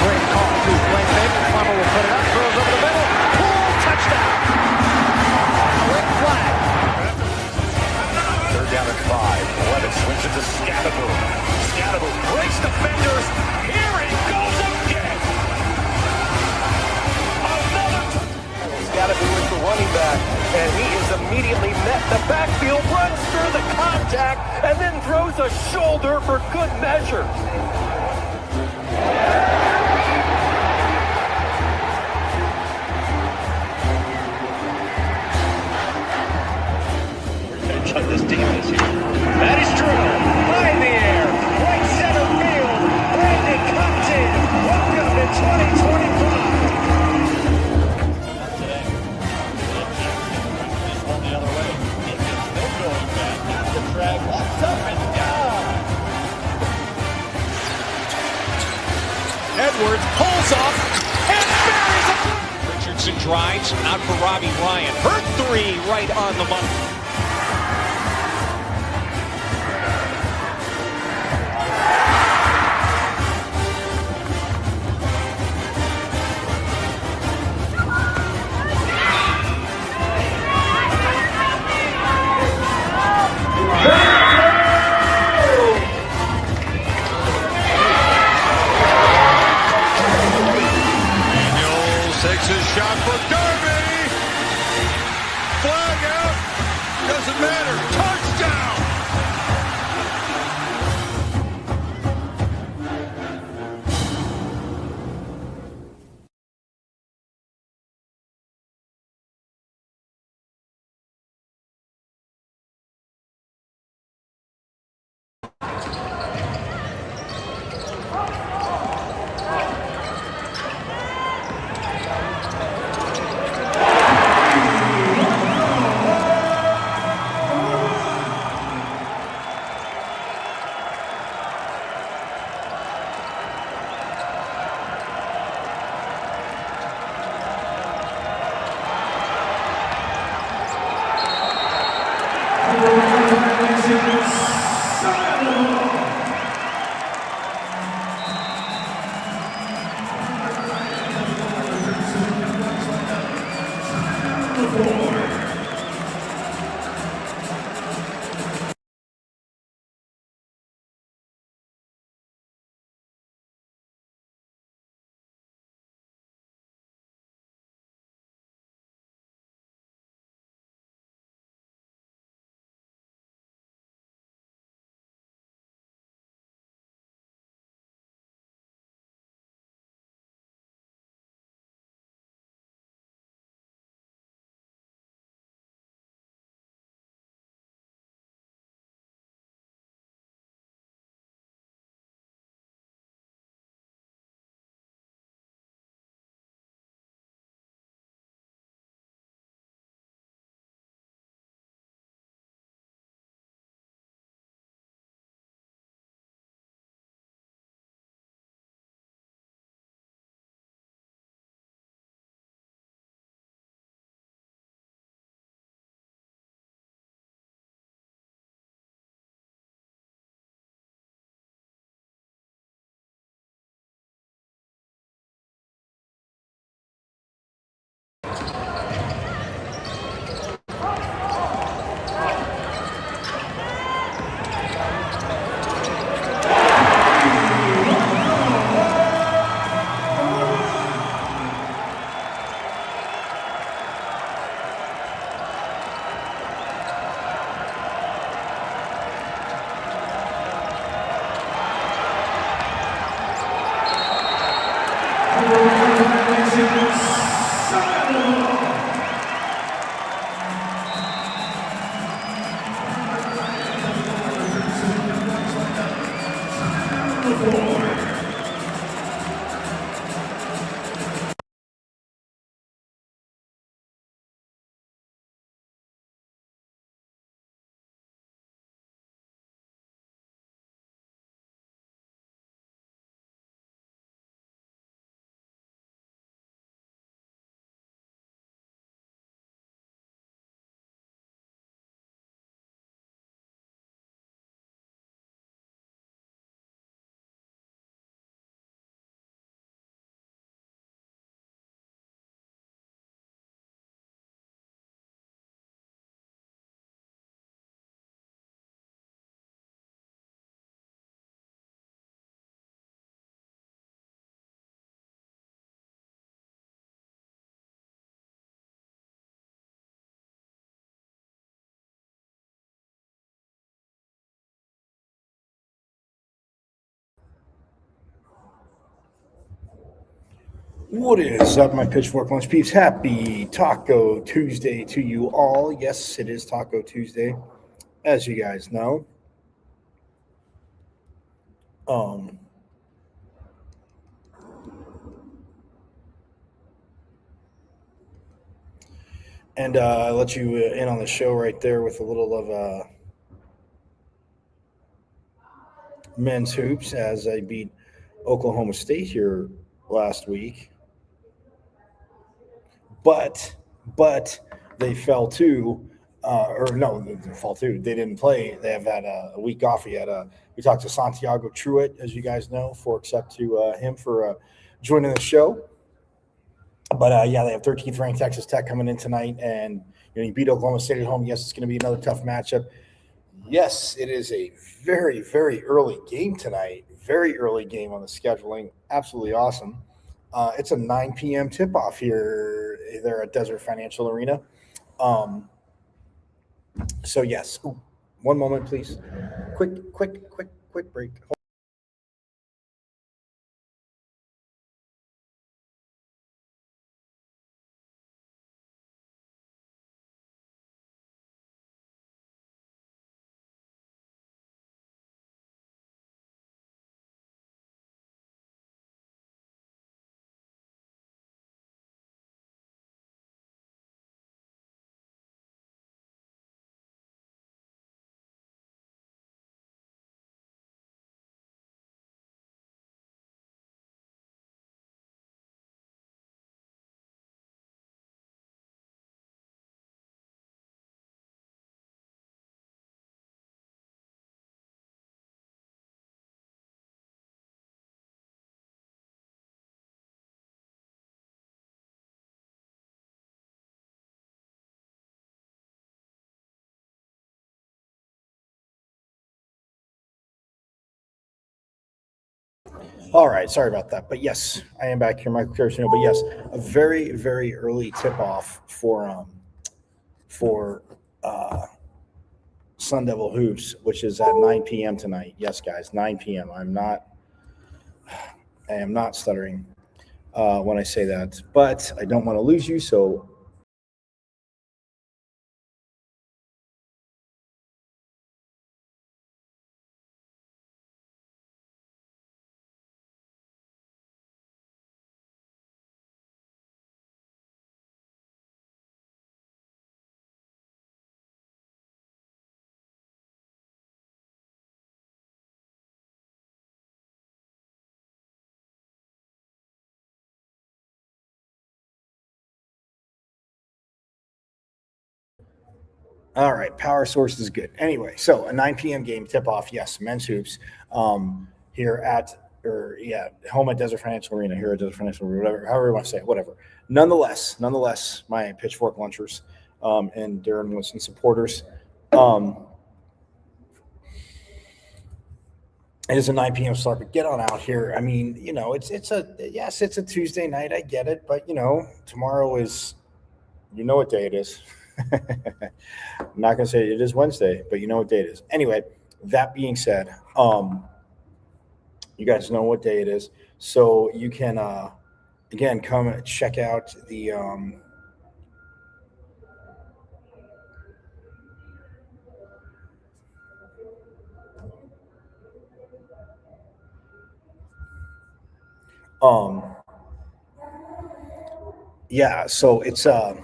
Great call, too. Play fake. Farmer will put it up, throws over the middle. Pull, touchdown. Quick flag. Third down and 5. Levitt swings it to Scadaboo. Scadaboo breaks defenders. Here he goes again. Scadaboo is the running back, and he is immediately met in the backfield, runs through the contact, and then throws a shoulder for good measure. On this team this year. That is true. High in the air. Right center field. Brandon Compton. Welcome to 2025. Today. Just one the other way. It gets no going back. Got the drag. Walks up and down. Edwards pulls off and buries it. Richardson drives out for Robbie Ryan. Hurt 3 right on the money. Takes his shot for Darby. Flag out. Doesn't matter. Touchdown. What is up, my Pitchfork Lunch Peeps? Happy Taco Tuesday to you all. Yes, it is Taco Tuesday, as you guys know. Um, and I let you in on the show right there with a little of men's hoops as I beat Oklahoma State here last week. But they fell too, or no, they fell too. They didn't play. They have had a week off. We talked to Santiago Truitt, as you guys know, forks up to him for joining the show. But yeah, they have 13th ranked Texas Tech coming in tonight, and you beat Oklahoma State at home. Yes, it's going to be another tough matchup. Yes, it is a very, very early game tonight. Very early game on the scheduling. Absolutely awesome. It's a 9 p.m. tip off here there at Desert Financial Arena. So yes, ooh, one moment, please. Quick break. All right, sorry about that, but yes, I am back here, Michael Carosino. But yes, a very, very early tip off for Sun Devil Hoops, which is at 9 p.m. tonight. Yes, guys, 9 p.m. I am not stuttering when I say that, but I don't want to lose you. So all right, power source is good. Anyway, so a 9 p.m. game tip off. Yes, men's hoops here at home at Desert Financial Arena. Here at Desert Financial Arena, whatever, however you want to say it, whatever. Nonetheless, my Pitchfork lunchers and Darren Winston supporters. It is a 9 p.m. start, but get on out here. I mean, it's a Tuesday night. I get it, but tomorrow is, what day it is. I'm not going to say it is Wednesday, but you know what day it is. Anyway, that being said, you guys know what day it is, so you can again come check out the um yeah. So it's um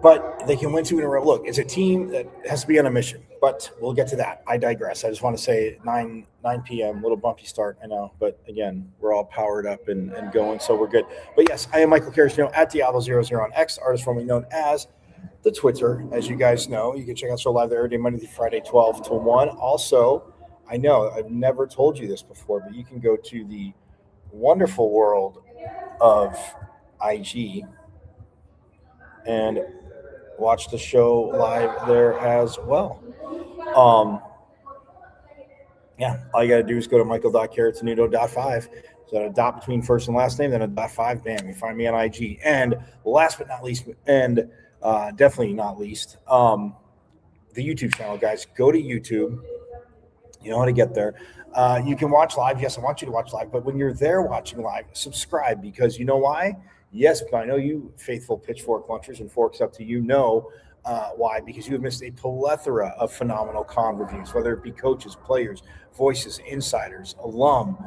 but they can win two in a row. Look, it's a team that has to be on a mission, but we'll get to that. I digress. I just want to say 9 p.m. little bumpy start, I know, but again, we're all powered up and going, so we're good. But yes, I am Michael Carosino at Diablo00 on X, artist formerly known as the Twitter. As you guys know, you can check out the show live there every day, Monday through Friday, 12 to 1. Also, I know I've never told you this before, but you can go to the wonderful world of IG and watch the show live there as well. Um, yeah, all you got to do is go to michael.carrotanudo.5, So a dot between first and last name, then a .5. Bam, you find me on IG. And last but not least, and definitely not least, the YouTube channel, guys. Go to YouTube. You know how to get there. You can watch live. Yes, I want you to watch live. But when you're there watching live, subscribe, because you know why? Yes, I know you faithful pitchfork lunchers and forks up to you know why, because you have missed a plethora of phenomenal con reviews, whether it be coaches, players, voices, insiders, alum,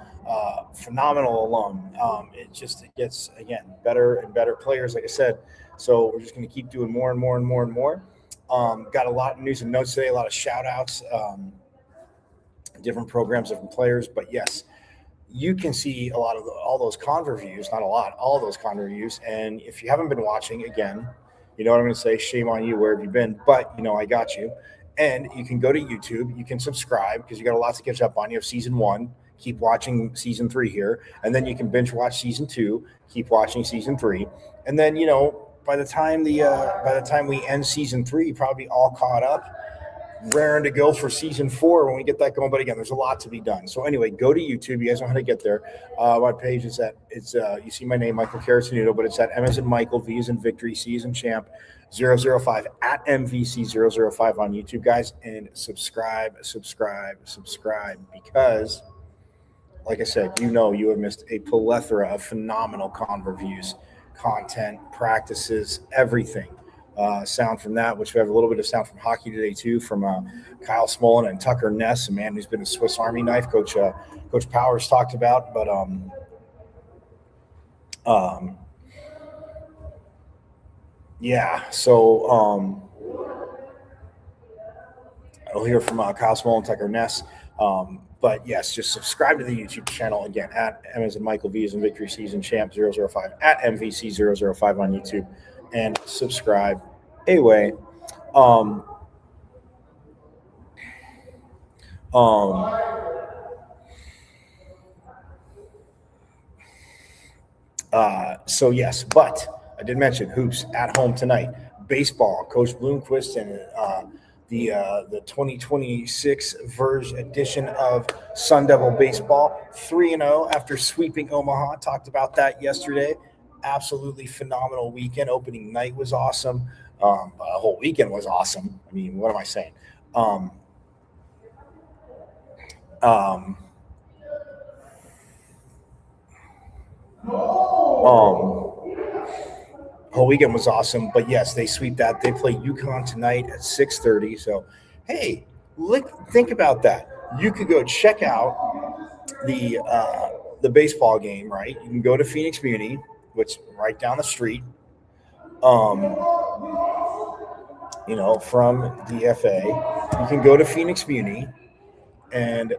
phenomenal alum. It gets, again, better and better players, like I said. So we're just going to keep doing more and more and more and more. Got a lot of news and notes today, a lot of shout outs, different programs, different players. But yes, you can see a lot of all those con reviews, not a lot, all those con reviews. And if you haven't been watching, again, you know what I'm going to say, shame on you, where have you been? But, you know, I got you. And you can go to YouTube, you can subscribe, because you got a lot to catch up on. You have season 1, keep watching season 3 here. And then you can binge watch season 2, keep watching season 3. And then, you know, by the time we end season 3, probably all caught up, raring to go for season 4 when we get that going. But again, there's a lot to be done. So anyway, go to YouTube. You guys know how to get there. My page is you see my name, Michael Caracinoto, but it's at M as in Michael, V as in Victory, C as in Champ, 005 at MVC005 on YouTube, guys. And subscribe, because, like I said, you know you have missed a plethora of phenomenal con reviews, content, practices, everything. Sound from that, which we have a little bit of sound from hockey today too, from Kyle Smolin and Tucker Ness, a man who's been a Swiss Army knife. Coach Powers talked about, but yeah. So I'll hear from Kyle Smolin, Tucker Ness. But yes, just subscribe to the YouTube channel again at M as in Michael, V as in Victory, C as in Champ, 005 at MVC005 on YouTube. And subscribe. Anyway, so yes, but I did mention hoops at home tonight. Baseball, Coach Bloomquist and the 2026 edition of Sun Devil Baseball, 3-0 after sweeping Omaha. Talked about that yesterday. Absolutely phenomenal weekend. Opening night was awesome. The whole weekend was awesome. I mean, what am I saying? Whole weekend was awesome. But yes, they sweep that. They play UConn tonight at 6:30. So, hey, think about that. You could go check out the baseball game, right? You can go to Phoenix Muni, which right down the street, you know, from DFA. You can go to Phoenix Muni and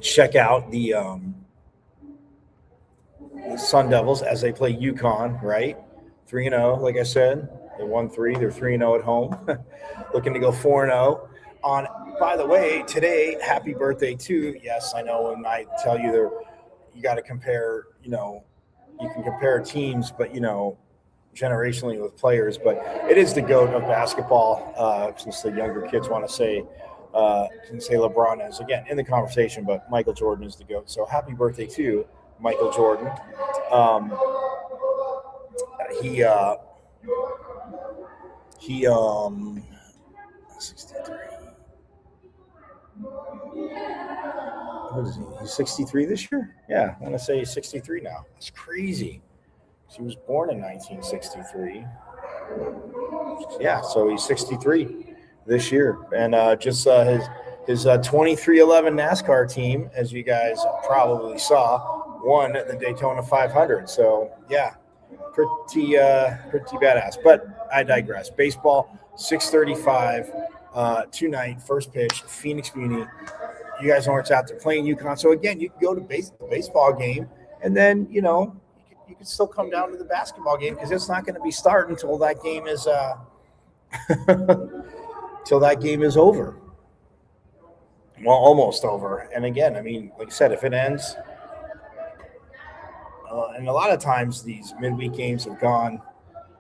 check out the Sun Devils as they play UConn, right? 3-0, like I said. They won 3. They're 3-0 at home. Looking to go 4-0 on. By the way, today, happy birthday to, yes, I know when I tell you you got to compare, you know, you can compare teams, but, you know, generationally with players, but it is the GOAT of basketball, since the younger kids want to say, can say LeBron is, again, in the conversation, but Michael Jordan is the GOAT. So happy birthday to Michael Jordan. He 63. What is he? He's 63 this year? Yeah, I want to say he's 63 now. That's crazy. He was born in 1963. Yeah, so he's 63 this year. And just his 2311 NASCAR team, as you guys probably saw, won the Daytona 500. So, yeah, pretty badass. But I digress. Baseball, 6:35 tonight, first pitch, Phoenix Muni. You guys know where it's out there, playing UConn. So, again, you can go to the baseball game, and then, you know, you can still come down to the basketball game, because it's not going to be starting until that game is over. Well, almost over. And again, I mean, like I said, if it ends, and a lot of times these midweek games have gone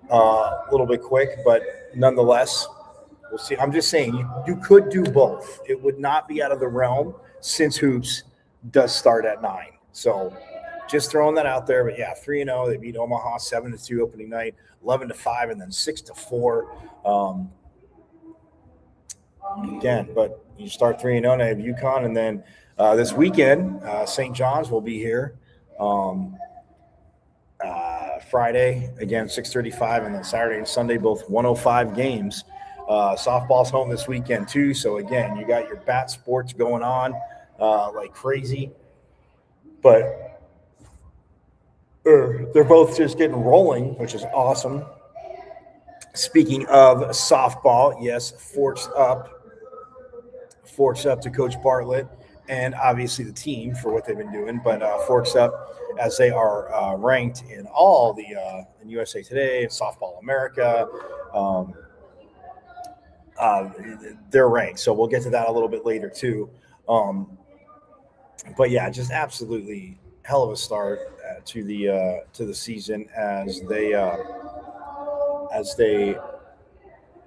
a little bit quick, but nonetheless, We'll see. I'm just saying you could do both. It would not be out of the realm since hoops does start at 9. So just throwing that out there. But yeah, 3-0. They beat Omaha 7-2 opening night, 11-5, and then 6-4. Again, but you start 3-0. And I have UConn, and then this weekend, St. John's will be here. Friday again 6:35, and then Saturday and Sunday both 105 games. Softball's home this weekend too, so again you got your bat sports going on like crazy, but they're both just getting rolling, which is awesome. Speaking of softball, yes, forks up to Coach Bartlett and obviously the team for what they've been doing, but forks up as they are ranked in all the in USA Today and Softball America. They're ranked, so we'll get to that a little bit later too. But yeah, just absolutely hell of a start to the season as they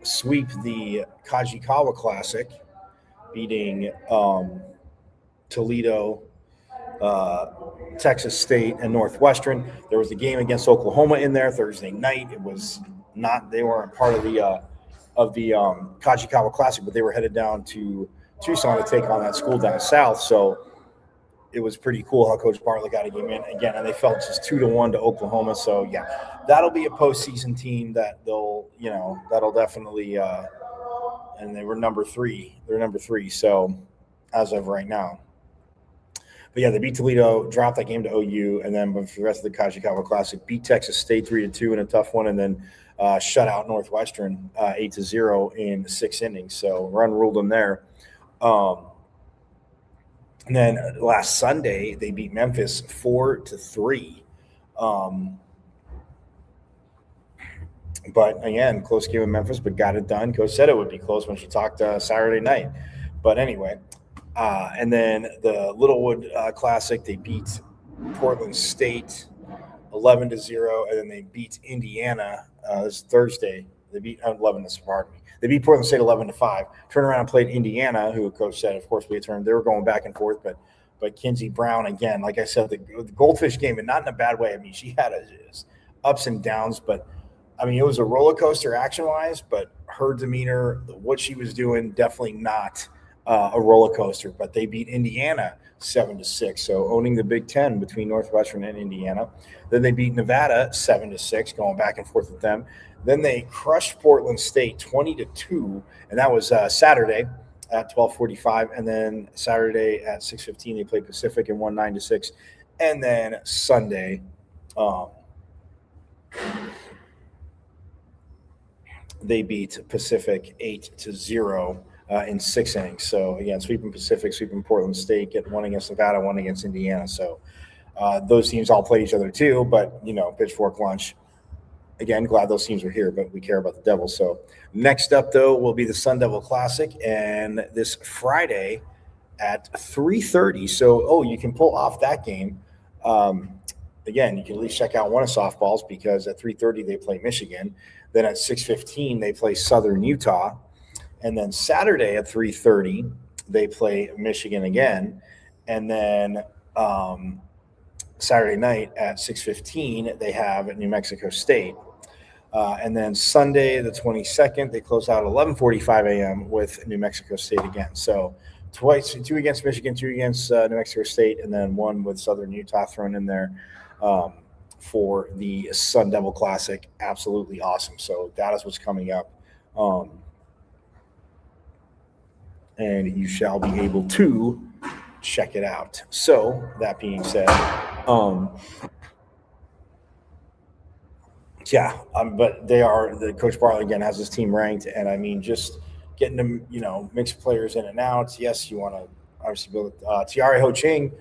sweep the Kajikawa Classic, beating Toledo, Texas State, and Northwestern. There was a game against Oklahoma in there Thursday night. It was not; they weren't part of the Kajikawa Classic, but they were headed down to Tucson to take on that school down south. So it was pretty cool how Coach Bartlett got a game in again, and they fell just 2-1 to Oklahoma. So yeah, that'll be a postseason team that that'll definitely. And they were number 3. They're number 3. So as of right now. But yeah, they beat Toledo, dropped that game to OU, and then for the rest of the Kajikawa Classic, beat Texas State 3-2 in a tough one, and then shut out Northwestern 8-0 in 6 innings. So run ruled them there. And then last Sunday, they beat Memphis 4-3. But again, close game with Memphis, but got it done. Coach said it would be close when she talked Saturday night. But anyway, and then the Littlewood Classic, they beat Portland State 11-0, and then they beat Indiana this Thursday. They beat 11. Pardon me. They beat Portland State 11-5. Turned around and played Indiana, who Coach said, of course, we had turned. They were going back and forth, but Kinsey Brown again, like I said, the Goldfish game, and not in a bad way. I mean, she had ups and downs, but I mean, it was a roller coaster action-wise, but her demeanor, what she was doing, definitely not a roller coaster. But they beat Indiana 7-6, so owning the Big Ten between Northwestern and Indiana. Then they beat Nevada 7-6, going back and forth with them. Then they crushed Portland State 20-2, and that was Saturday at 12:45. And then Saturday at 6:15, they played Pacific and won 9-6. And then Sunday, they beat Pacific 8-0 in 6 innings. So again, sweeping Pacific, sweeping Portland State, getting one against Nevada, one against Indiana. So those teams all played each other too, but pitchfork lunch. Again, glad those teams are here, but we care about the Devils. So next up, though, will be the Sun Devil Classic, and this Friday at 3:30. So, you can pull off that game. Again, you can at least check out one of softballs because at 3:30 they play Michigan. Then at 6:15 they play Southern Utah, and then Saturday at 3:30 they play Michigan again, and then Saturday night at 6:15 they have New Mexico State. And then Sunday, the 22nd, they close out at 11:45 a.m. with New Mexico State again. So twice, 2 against Michigan, 2 against New Mexico State, and then 1 with Southern Utah thrown in there for the Sun Devil Classic. Absolutely awesome. So that is what's coming up. And you shall be able to check it out. So that being said, but the Coach Bartlett again has his team ranked, and I mean just getting them, mixed players in and out. Yes, you want to obviously build it. Tiare Ho Ching,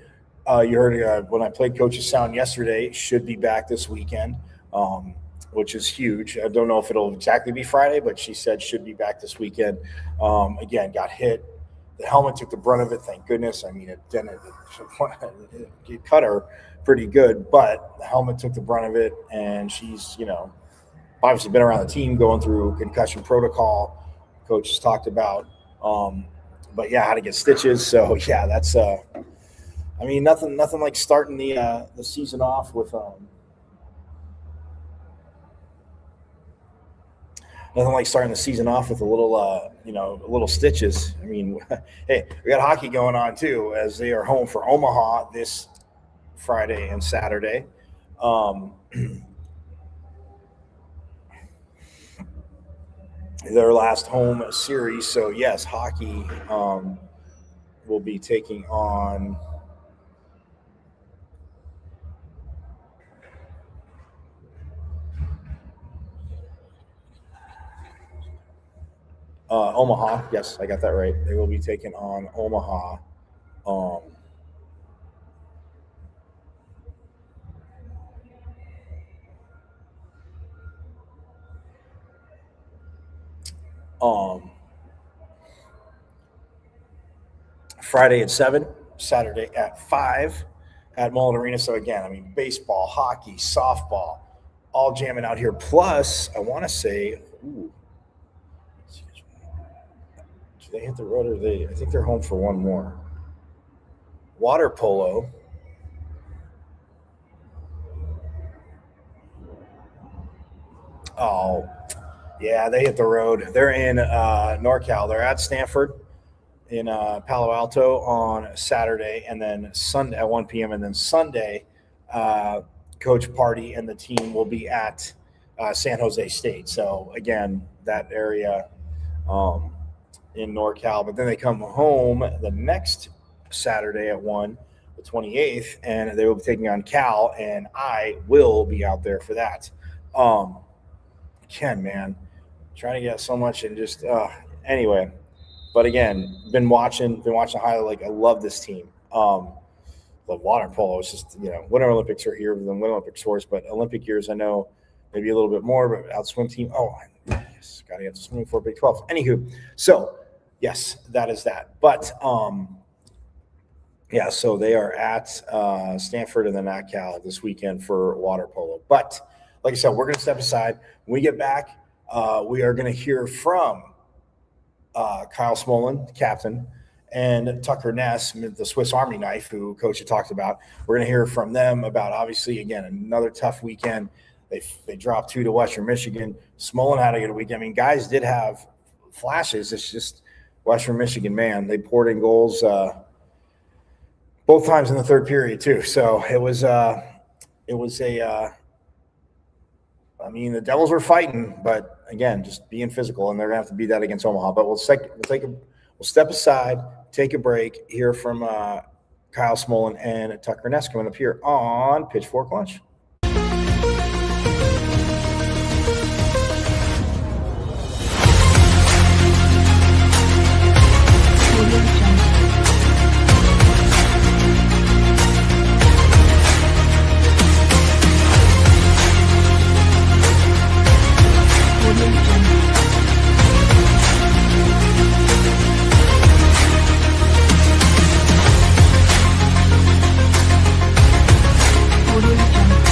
you heard when I played Coach's Sound yesterday, should be back this weekend, which is huge. I don't know if it'll exactly be Friday, but she said should be back this weekend. Again, got hit. The helmet took the brunt of it, thank goodness. I mean, it cut her pretty good, but the helmet took the brunt of it, and she's, obviously been around the team going through concussion protocol, coach has talked about. But yeah, how to get stitches. So yeah, that's nothing like starting the season off with nothing like starting the season off with a little stitches. I mean, hey, we got hockey going on too, as they are home for Omaha this Friday and Saturday. Their last home series. So yes, hockey will be taking on Omaha. Yes, I got that right. They will be taking on Omaha. Friday at 7, Saturday at 5 at Mullet Arena. So again, I mean, baseball, hockey, softball, all jamming out here. Plus, I want to say, do they hit the road, or I think they're home for one more. Water polo. Oh, yeah, they hit the road. They're in NorCal. They're at Stanford in Palo Alto on Saturday, and then Sunday at 1 p.m. And then Sunday, Coach Party and the team will be at San Jose State. So again, that area in NorCal. But then they come home the next Saturday at 1, the 28th, and they will be taking on Cal, and I will be out there for that. Ken, man, trying to get so much and just anyway. But again, been watching the highlight. Like, I love this team. The water polo is just, Winter Olympics are here, than Winter Olympic source, but Olympic years, I know maybe a little bit more, but out swim team. Oh, yes, got to get to swimming for Big 12. Anywho, so yes, that is that. But yeah, so they are at Stanford and then at Cal this weekend for water polo. But like I said, we're going to step aside. When we get back, we are going to hear from Kyle Smolin, the captain, and Tucker Ness, the Swiss Army knife, who Coach had talked about. We're going to hear from them about, obviously, again, another tough weekend. They dropped 2 to Western Michigan. Smolin had a good weekend. I mean, guys did have flashes. It's just Western Michigan, man, they poured in goals both times in the third period too. So it was the Devils were fighting, but again, just being physical, and they're gonna have to beat that against Omaha. But we'll step aside, take a break, hear from Kyle Smolin and Tucker Ness coming up here on Pitchfork Lunch. Audio Jungle.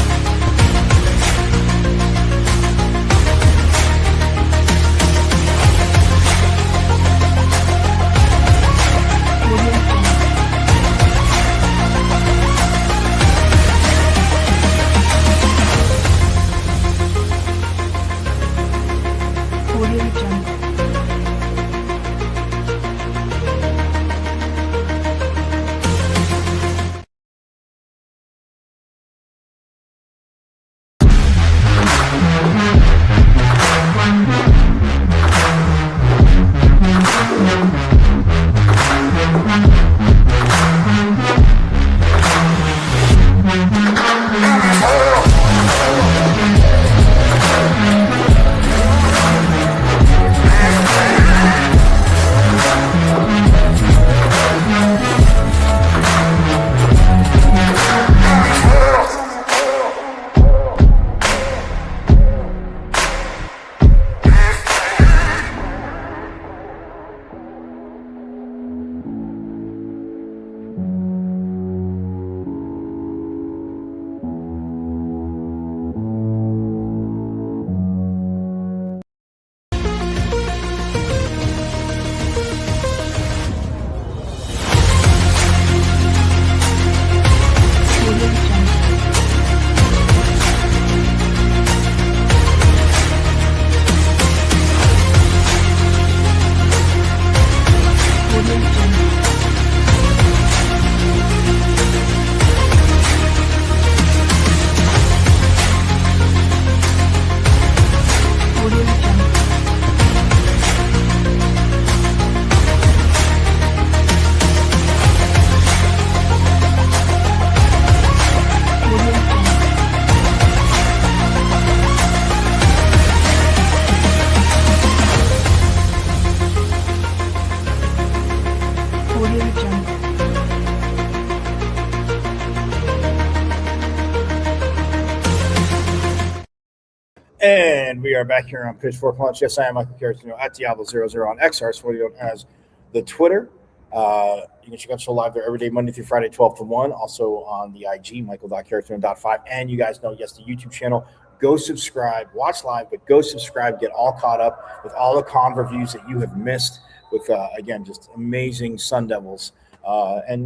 And we are back here on Pitchfork Lunch. Yes, I am Michael Caratino at Diablo00 on X, formerly as the Twitter. You can check out the show live there every day, Monday through Friday, 12 to 1. Also on the IG, Michael.Caratino.5. And you guys know, yes, the YouTube channel. Go subscribe, watch live, but go subscribe, get all caught up with all the Con reviews that you have missed with, again, just amazing Sun Devils. And,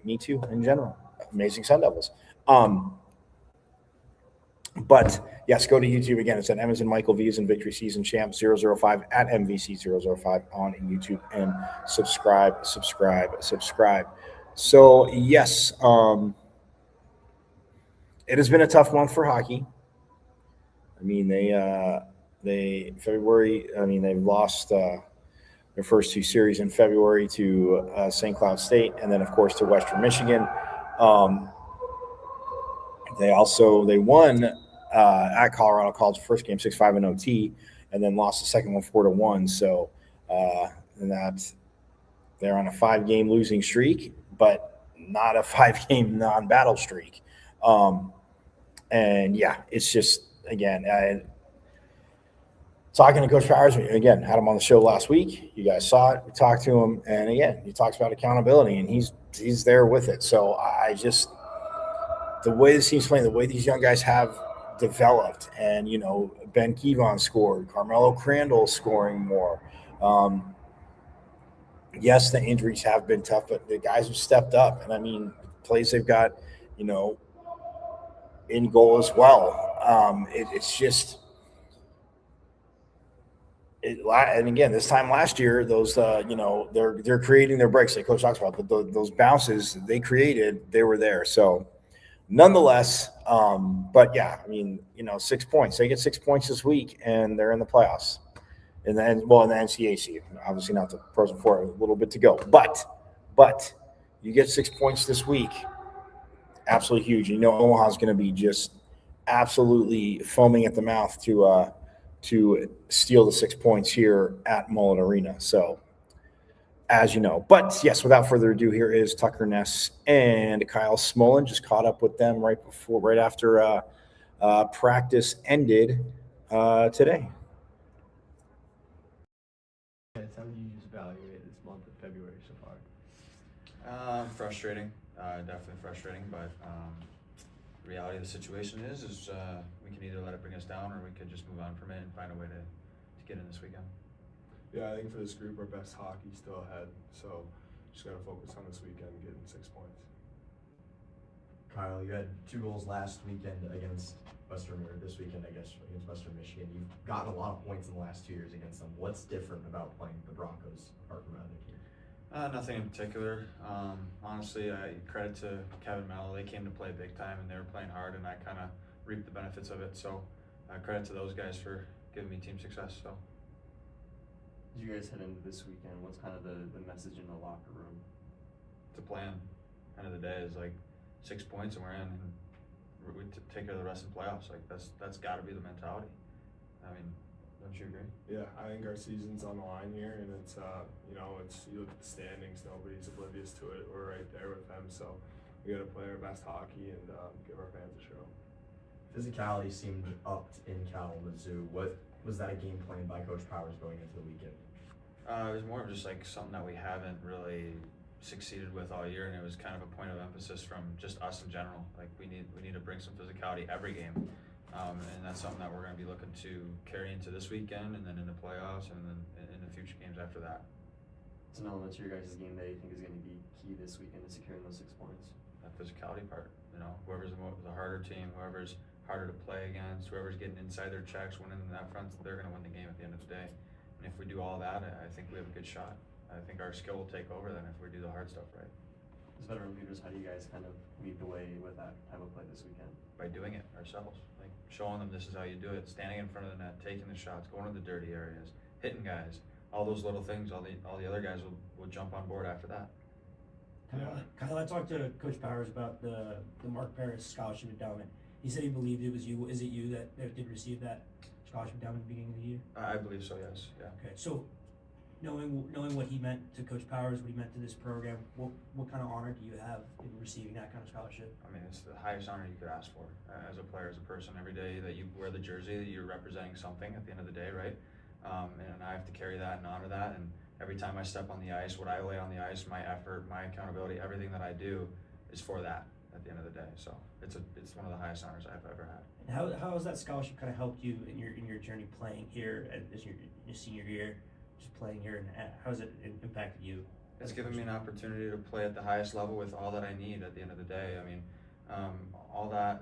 me too in general. Amazing Sun Devils. But yes, go to YouTube again. It's at Emerson Michael V's and Victory Season Champ 005 at MVC005 on YouTube and subscribe. So yes, it has been a tough month for hockey. I mean, they February. I mean, they've lost their first two series in February to St. Cloud State, and then of course to Western Michigan. They won at Colorado College first game 6-5 in OT, and then lost the second one 4-1. So and that they're on a 5-game losing streak, but not a 5-game non-battle streak. And yeah, it's just again talking to Coach Powers again. Had him on the show last week. You guys saw it. We talked to him, and again, he talks about accountability, and he's there with it. So I just. The way this team's playing, the way these young guys have developed, and Ben Kevon scored, Carmelo Crandall scoring more. Yes, the injuries have been tough, but the guys have stepped up, and I mean, plays they've got, in goal as well. It's just, and again, this time last year, those they're creating their breaks. Like Coach talks about, but those bounces they created, they were there. So. Nonetheless, but yeah, I mean, 6 points. They get 6 points this week, and they're in the playoffs. In the NCAC, obviously not the Frozen Four, a little bit to go. But you get 6 points this week, absolutely huge. Omaha's going to be just absolutely foaming at the mouth to steal the 6 points here at Mullet Arena. So. As you know. But yes, without further ado, here is Tucker Ness and Kyle Smolin. Just caught up with them right after practice ended today. How would you just evaluate this month of February so far? Frustrating, definitely frustrating. But the reality of the situation is we can either let it bring us down, or we could just move on from it and find a way to get in this weekend. Yeah, I think for this group, our best hockey still ahead. So just got to focus on this weekend and getting 6 points. Kyle, you had 2 goals last weekend against this weekend, I guess, against Western Michigan. You've gotten a lot of points in the last 2 years against them. What's different about playing the Broncos apart from other teams? Nothing in particular. Honestly, I credit to Kevin Mello. They came to play big time, and they were playing hard, and I kind of reaped the benefits of it. So credit to those guys for giving me team success. So. As you guys head into this weekend, what's kind of the message in the locker room? The plan, end of the day, is like 6 points and we're in, and we take care of the rest of the playoffs. Like that's got to be the mentality. I mean, don't you agree? Yeah, I think our season's on the line here, and it's you look at the standings, nobody's oblivious to it. We're right there with them, so we got to play our best hockey and give our fans a show. Physicality seemed upped in Kalamazoo. What was that a game plan by Coach Powers going into the weekend? It was more of just like something that we haven't really succeeded with all year, and it was kind of a point of emphasis from just us in general. Like we need to bring some physicality every game, and that's something that we're going to be looking to carry into this weekend, and then in the playoffs, and then in the future games after that. It's an element to your guys' game that you think is going to be key this weekend to securing those 6 points. That physicality part, whoever's the harder team, whoever's harder to play against, whoever's getting inside their checks, winning in that front, they're going to win the game at the end of the day. And if we do all that, I think we have a good shot. I think our skill will take over then if we do the hard stuff right. As veteran leaders, how do you guys kind of lead the way with that type of play this weekend? By doing it ourselves, like showing them this is how you do it, standing in front of the net, taking the shots, going to the dirty areas, hitting guys, all those little things. All the other guys will jump on board after that. Kyle, I talked to Coach Powers about the Mark Paris scholarship endowment. He said he believed it was you. Is it you that did receive that scholarship endowment at the beginning of the year? I believe so, yes. Yeah. Okay, so knowing what he meant to Coach Powers, what he meant to this program, what kind of honor do you have in receiving that kind of scholarship? I mean, it's the highest honor you could ask for as a player, as a person. Every day that you wear the jersey, you're representing something at the end of the day, right? And I have to carry that and honor that. And every time I step on the ice, what I lay on the ice, my effort, my accountability, everything that I do is for that at the end of the day. So it's one of the highest honors I've ever had. And how has that scholarship kind of helped you in your journey playing here as your senior year, just playing here, and how has it impacted you? It's given me an opportunity to play at the highest level with all that I need at the end of the day. I mean, all that,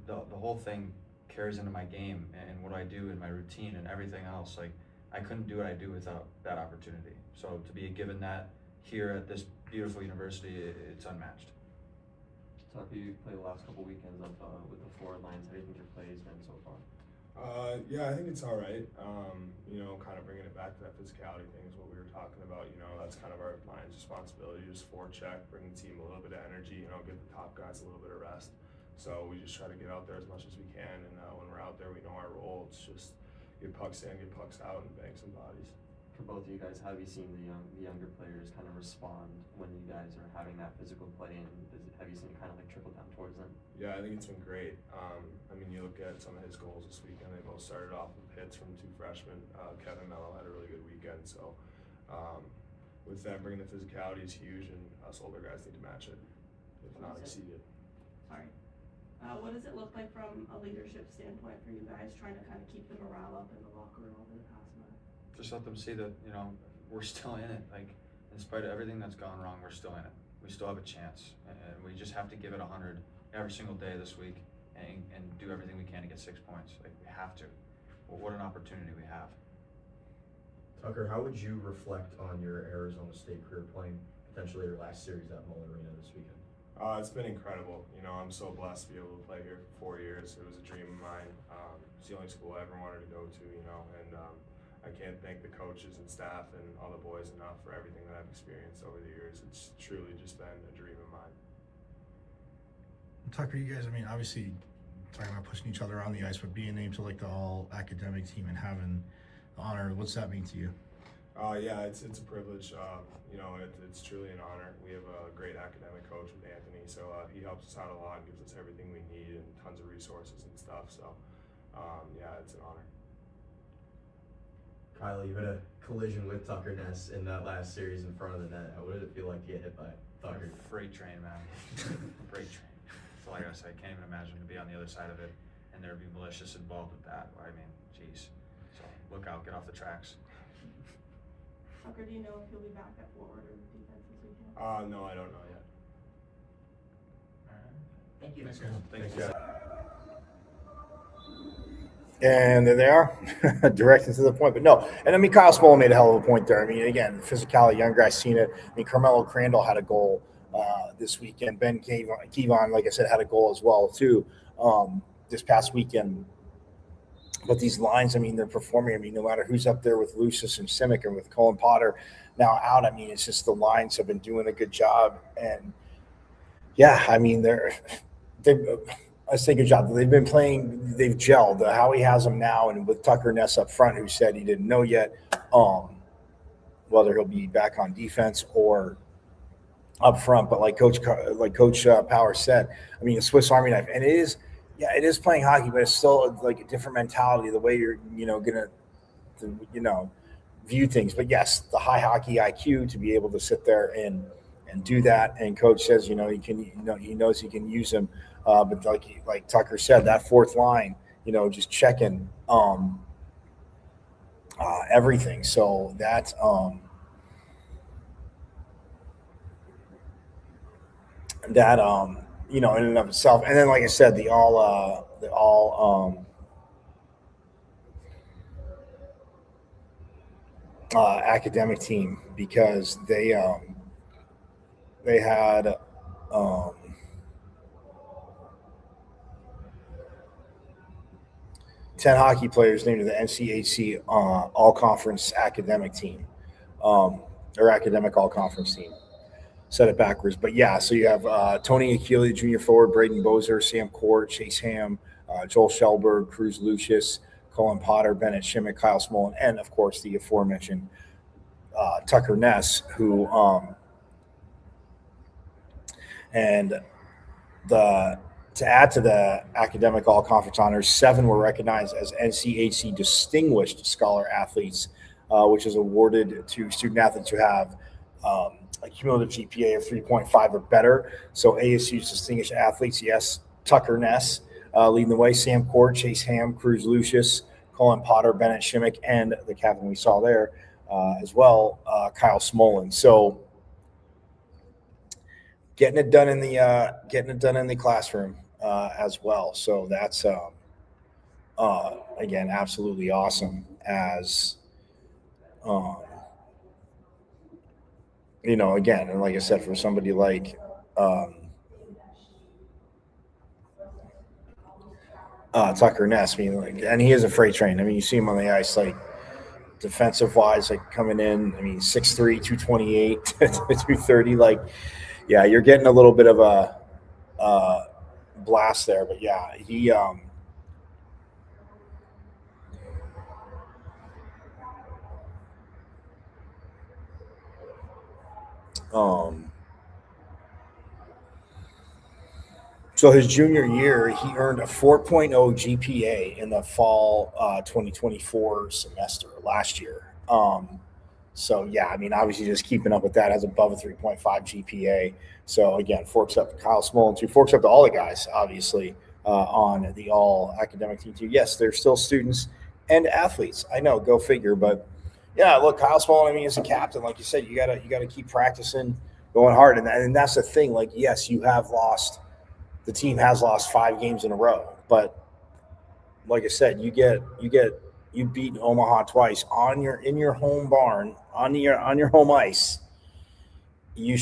the whole thing carries into my game and what I do in my routine and everything else. Like, I couldn't do what I do without that opportunity. So to be given that here at this beautiful university, it's unmatched. Tucker, you played the last couple weekends with the forward lines. How do you think your play has been so far? Yeah, I think it's all right. Kind of bringing it back to that physicality thing is what we were talking about. That's kind of our line's responsibility, just forecheck, bring the team a little bit of energy, give the top guys a little bit of rest. So we just try to get out there as much as we can, and when we're out there, we know our role. It's just get pucks in, get pucks out, and bang some bodies. For both of you guys, how have you seen the younger players kind of respond when you guys are having that physical play, and have you seen it kind of like trickle down towards them? Yeah, I think it's been great. You look at some of his goals this weekend, they both started off with hits from two freshmen. Kevin Mello had a really good weekend, so with them bringing the physicality is huge, and us older guys need to match it, if not exceed it. Sorry. What does it look like from a leadership standpoint for you guys, trying to kind of keep the morale up in the locker room over the past month? Just let them see that, we're still in it. Like, in spite of everything that's gone wrong, we're still in it. We still have a chance, and we just have to give it 100 every single day this week and do everything we can to get 6 points. Like, we have to. Well, what an opportunity we have. Tucker, how would you reflect on your Arizona State career playing potentially your last series at Mullen Arena this weekend? It's been incredible. I'm so blessed to be able to play here for 4 years. It was a dream of mine. It's the only school I ever wanted to go to, and I can't thank the coaches and staff and all the boys enough for everything that I've experienced over the years. It's truly just been a dream of mine. Tucker, you guys, obviously talking about pushing each other on the ice, but being named to like the all academic team and having the honor, what's that mean to you? Yeah, it's a privilege. It's truly an honor. We have a great academic coach with Anthony, so he helps us out a lot and gives us everything we need and tons of resources and stuff. So, yeah, it's an honor. Kyle, you had a collision with Tucker Ness in that last series in front of the net. What did it feel like to get hit by Tucker? Freight train, man. Freight train. That's all I gotta say. I can't even imagine to be on the other side of it and there'd be malicious involved with that. Geez. So look out, get off the tracks. Tucker, do you know if he'll be back at forward or defense this weekend? No, I don't know yet. All right. Thank you. Thanks, guys. Thanks, guys. And there they are, directing to the point. But no, and Kyle Smolin made a hell of a point there. Again, physicality, young guys seen it. Carmelo Crandall had a goal this weekend. Ben Kevon, like I said, had a goal as well too this past weekend. But these lines, they're performing. No matter who's up there with Lucius and Simic and with Colin Potter now out, it's just the lines have been doing a good job. And yeah, I say good job. They've been playing, they've gelled. Howie has them now, and with Tucker Ness up front, who said he didn't know yet whether he'll be back on defense or up front. But like Coach Power said, a Swiss Army knife, and it is playing hockey, but it's still like a different mentality, the way you're gonna view things. But yes, the high hockey IQ to be able to sit there and do that. And Coach says he knows he can use them. But like Tucker said, that fourth line, just checking everything. So that in and of itself. And then, like I said, the all academic team, because they had 10 hockey players named to the NCHC all-conference academic team, or academic all-conference team. Said it backwards, but yeah. So you have Tony Achille, junior forward, Braden Bozer, Sam Court, Chase Ham, Joel Shelberg, Cruz Lucius, Colin Potter, Bennett Shimmick, Kyle Smolin, and of course the aforementioned Tucker Ness, who and the to add to the academic all conference honors, 7 were recognized as NCHC Distinguished Scholar Athletes, which is awarded to student athletes who have a cumulative GPA of 3.5 or better. So ASU's distinguished athletes, yes, Tucker Ness leading the way, Sam Court, Chase Ham, Cruz Lucius, Colin Potter, Bennett Shimmick, and the captain we saw there as well, Kyle Smolin. So getting it done in the classroom as well. So that's again absolutely awesome. As again, and like I said, for somebody like Tucker Ness, and he is a freight train. I mean, you see him on the ice, like defensive wise, like coming in. I mean, 6'3", 228, 230. Like, yeah, you're getting a little bit of a blast there, but yeah, he. So his junior year, he earned a 4.0 GPA in the fall 2024 semester last year. So yeah, I mean, obviously just keeping up with that, has above a 3.5 GPA. So again, forks up to Kyle Smolin too, forks up to all the guys, obviously, on the all academic team too. Yes, they're still students and athletes. I know, go figure. But yeah, look, Kyle Smolin, I mean, as a captain, like you said, you gotta keep practicing, going hard, and that's the thing. Like, yes, you have lost. The team has lost 5 games in a row, but like I said, you beat Omaha twice in your home barn on your home ice. You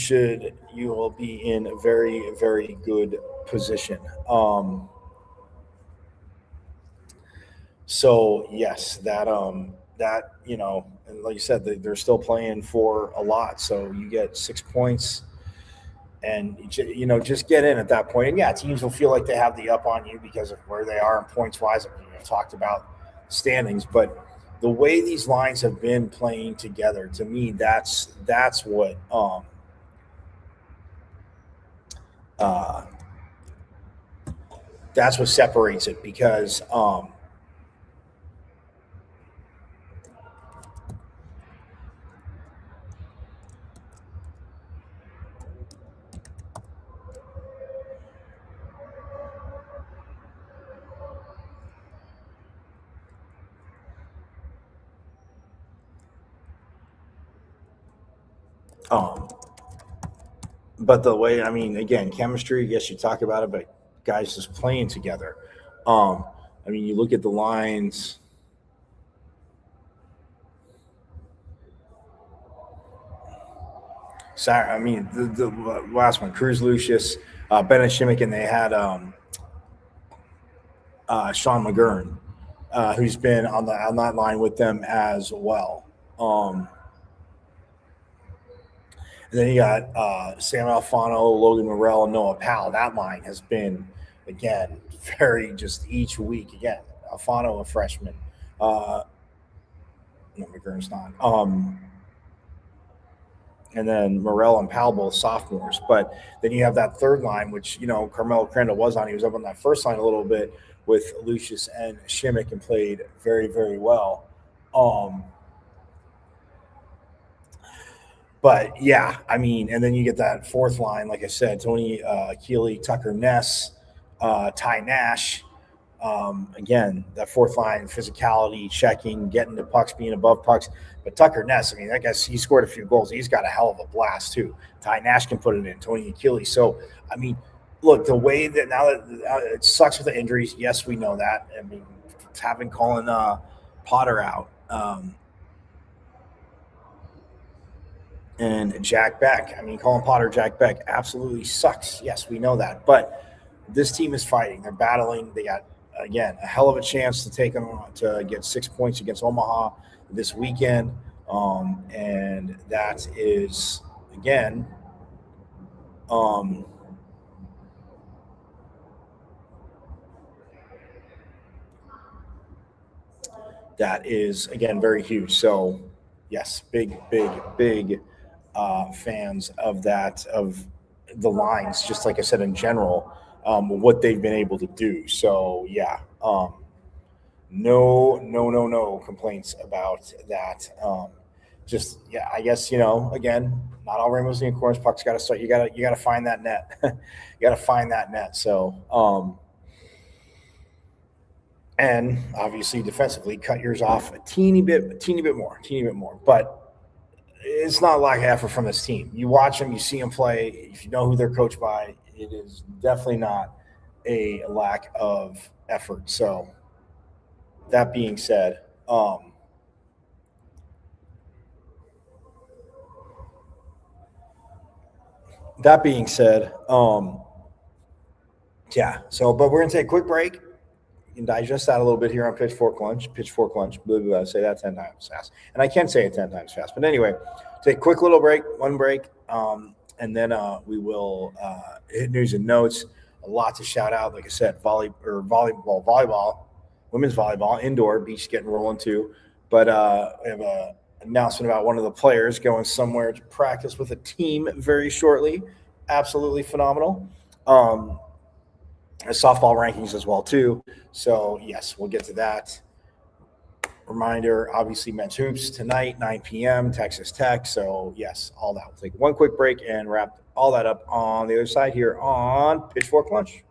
will be in a very, very good position. So yes, that and like you said, they're still playing for a lot. So you get 6 points, and just get in at that point. And yeah, teams will feel like they have the up on you because of where they are in points wise. We've talked about standings, but the way these lines have been playing together, to me, that's what uh, that's what separates it. Because but the way, I mean, again, chemistry, yes, you talk about it, but guys just playing together. I mean, you look at the lines. Sorry, I mean the last one, Cruz Lucius, Bennett Shimmick, and they had Sean McGurn, who's been on that line with them as well. And then you got Sam Alfano, Logan Morrell, and Noah Powell. That line has been, again, very just each week. Again, Alfano, a freshman. No, McGurn's not. And then Morrell and Powell, both sophomores. But then you have that third line, which, Carmelo Crandall was on. He was up on that first line a little bit with Lucius and Shimmick and played very, very well. But yeah, I mean, and then you get that fourth line, like I said, Tony Keeley, Tucker Ness, Ty Nash. Again, that fourth line, physicality, checking, getting the pucks, being above pucks. But Tucker Ness, I mean, that guy, he scored a few goals. He's got a hell of a blast too. Ty Nash can put it in. Tony Keeley. So, I mean, look, the way that now it sucks with the injuries. Yes, we know that. I mean, having Colin Potter out. And Jack Beck. I mean, Colin Potter, Jack Beck absolutely sucks. Yes, we know that. But this team is fighting. They're battling. They got, again, a hell of a chance to get 6 points against Omaha this weekend. And that is, again, very huge. So, yes, big fans of that, of the lines, just like I said in general, what they've been able to do. So yeah, no complaints about that. Just yeah, I guess again, not all rainbows and unicorns. Puck's got to start. You gotta find that net. You gotta find that net. So and obviously defensively, cut yours off a teeny bit more. But it's not lack of effort from this team. You watch them, you see them play. If you know who they're coached by, it is definitely not a lack of effort. So that being said, yeah. So, but we're gonna take a quick break. You can digest that a little bit here on Pitchfork Lunch. Pitchfork Lunch. Blah, blah, blah. Say that 10 times fast, and I can say it 10 times fast. But anyway, take a quick little break, one break, and then we will hit news and notes. A lot to shout out. Like I said, volleyball, women's volleyball, indoor, beach getting rolling too. But we have a announcement about one of the players going somewhere to practice with a team very shortly. Absolutely phenomenal. Softball rankings as well too. So yes, we'll get to that. Reminder, obviously men's hoops tonight, 9 p.m. Texas Tech. So yes, all that. We'll take one quick break and wrap all that up on the other side here on Pitchfork Lunch.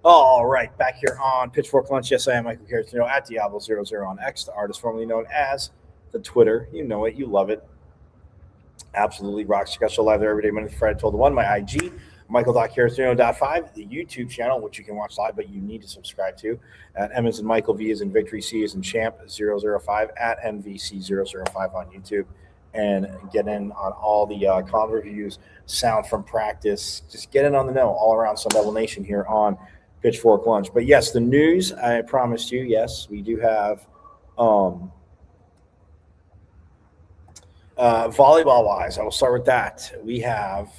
All right, back here on Pitchfork Lunch. Yes, I am Michael Cartino at Diablo00 on X, the artist formerly known as the Twitter. You know it, you love it. Absolutely rocks. You got show live there every day, Monday through Friday, 12 to 1. My IG, Michael.Cartino.5, the YouTube channel, which you can watch live, but you need to subscribe to. At M as in Michael, V as in Victory, C as in Champ 005, at MVC005 on YouTube. And get in on all the con reviews, sound from practice. Just get in on the know all around Sun Devil Nation here on Pitchfork Lunch. But yes, the news, I promised you, yes, we do have volleyball wise. I will start with that. We have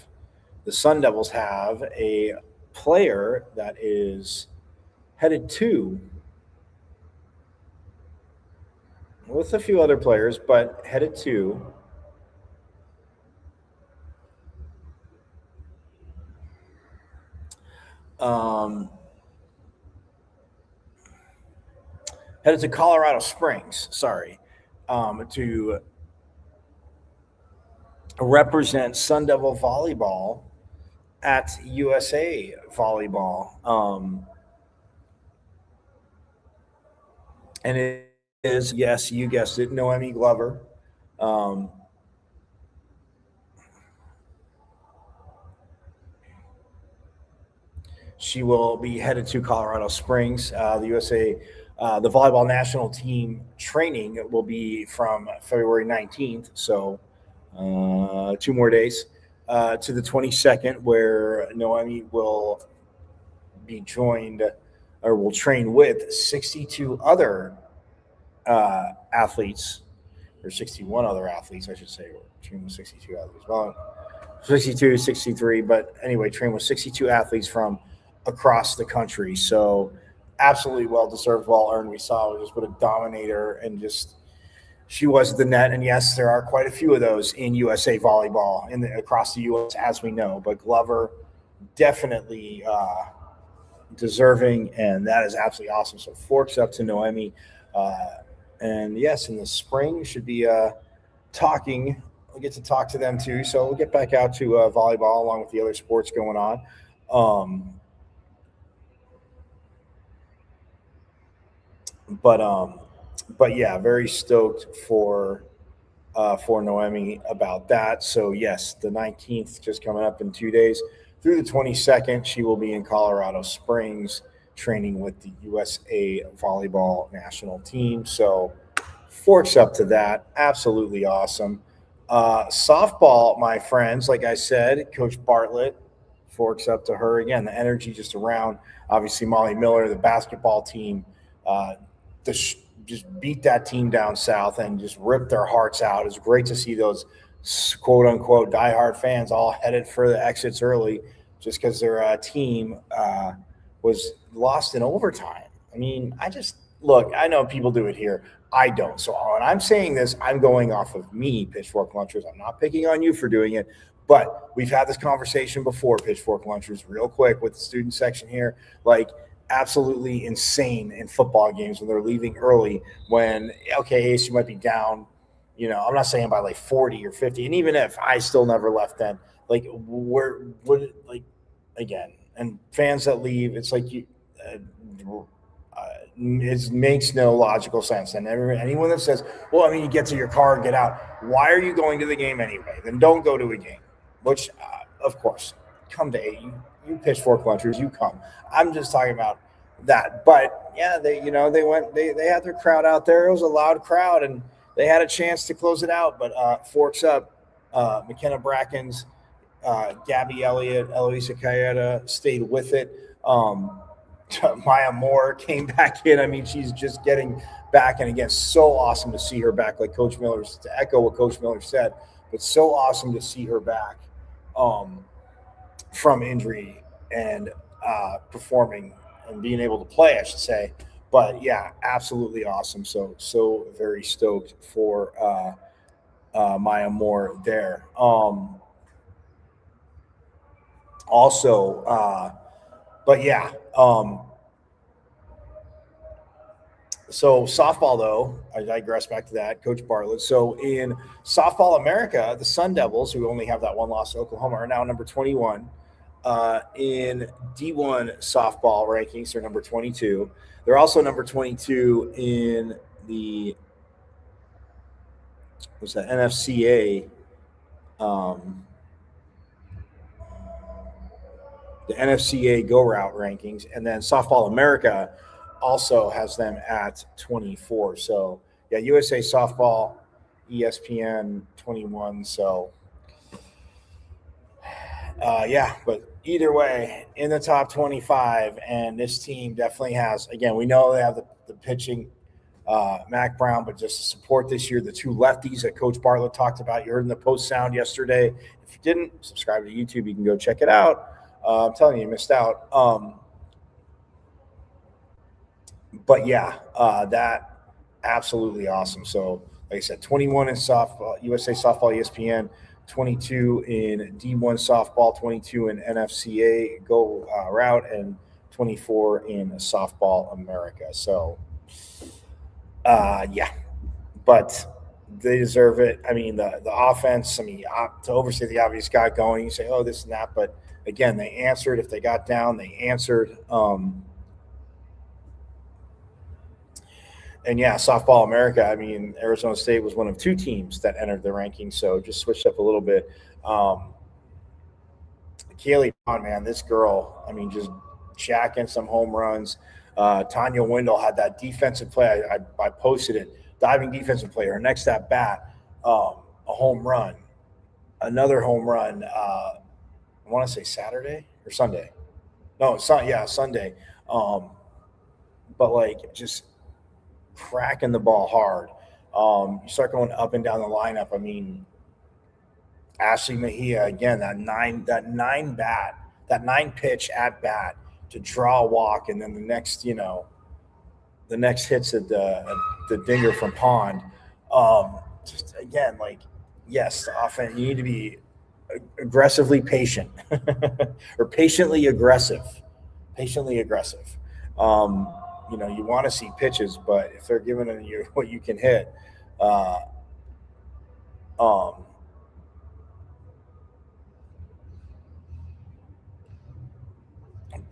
the Sun Devils have a player that is headed to, with a few other players, but headed to headed to Colorado Springs, to represent Sun Devil volleyball at USA Volleyball. And it is, yes, you guessed it, Noemi Glover. She will be headed to Colorado Springs. The USA, the volleyball national team training will be from February 19th. So 2 more days to the 22nd, where Noemi will be joined or will train with 62 other athletes, or 61 other athletes, I should say. Train with 62 athletes. Well, 62, 63, but anyway, train with 62 athletes from across the country. So absolutely well-deserved, well-earned. We saw just what a dominator and just she was at the net. And yes, there are quite a few of those in USA Volleyball across the U.S., as we know. But Glover definitely deserving, and that is absolutely awesome. So forks up to Noemi. And yes, in the spring, should be talking we'll get to talk to them too. So we'll get back out to volleyball along with the other sports going on. But yeah, very stoked for Noemi about that. So yes, the 19th just coming up in 2 days through the 22nd, she will be in Colorado Springs training with the USA volleyball national team. So forks up to that. Absolutely awesome. Softball, my friends, like I said, Coach Bartlett, forks up to her again. The energy just around, obviously Molly Miller, the basketball team, uh, just beat that team down south and just ripped their hearts out. It's great to see those quote unquote diehard fans all headed for the exits early just because their team was lost in overtime. I mean, I just look, I know people do it here. I don't. So when I'm saying this, I'm going off of me, Pitchfork Lunchers. I'm not picking on you for doing it, but we've had this conversation before, Pitchfork Lunchers, real quick with the student section here. Like, absolutely insane in football games when they're leaving early when, okay, Ace, you might be down, I'm not saying by like 40 or 50. And even if I still never left then, like, again, and fans that leave, it's like it makes no logical sense. And anyone that says, well, I mean, you get to your car and get out, why are you going to the game anyway? Then don't go to a game, which, of course, come to you Pitchfork Lunchers, you come. I'm just talking about that. But yeah, they had their crowd out there. It was a loud crowd and they had a chance to close it out, but forks up. McKenna Brackens, Gabby Elliott, Eloisa Cayeta stayed with it. Maya Moore came back in. I mean, she's just getting back. And again, so awesome to see her back, like Coach Miller, to echo what Coach Miller said, but so awesome to see her back from injury and performing and being able to play, I should say. But yeah, absolutely awesome. So very stoked for Maya Moore there. But yeah. So softball, though, I digress back to that, Coach Bartlett. So in Softball America, the Sun Devils, who only have that one loss to Oklahoma, are now number 21. In D1 softball rankings, they're number 22. They're also number 22 in the NFCA. The NFCA Go Route rankings, and then Softball America also has them at 24. So yeah, USA Softball, ESPN 21. So yeah, but either way, in the top 25, and this team definitely has. Again, we know they have the pitching, Mac Brown, but just to support this year, the two lefties that Coach Bartlett talked about. You heard in the post sound yesterday. If you didn't subscribe to YouTube, you can go check it out. I'm telling you missed out. But yeah, that absolutely awesome. So, like I said, 21 in softball, USA Softball, ESPN, 22 in D1 softball, 22 in NFCA Go Route, and 24 in Softball America. So, yeah, but they deserve it. I mean, the offense, I mean, to overstate the obvious, got going. You say, oh, this and that, but again, they answered. If they got down, they answered. And yeah, Softball America, I mean, Arizona State was one of two teams that entered the rankings, so just switched up a little bit. Kaylee Bond, man, this girl, I mean, just jacking some home runs. Tanya Wendell had that defensive play. I posted it. Diving defensive play. Her next at bat, a home run. Another home run, I want to say Saturday or Sunday. No, Sunday. But, like, just cracking the ball hard. You start going up and down the lineup. I mean, Ashley Mejia, again, that nine pitch at bat to draw a walk, and then the next hits at the dinger from Pond. Just again, like, yes, the offense, you need to be aggressively patient or patiently aggressive. You want to see pitches, but if they're giving you what you can hit,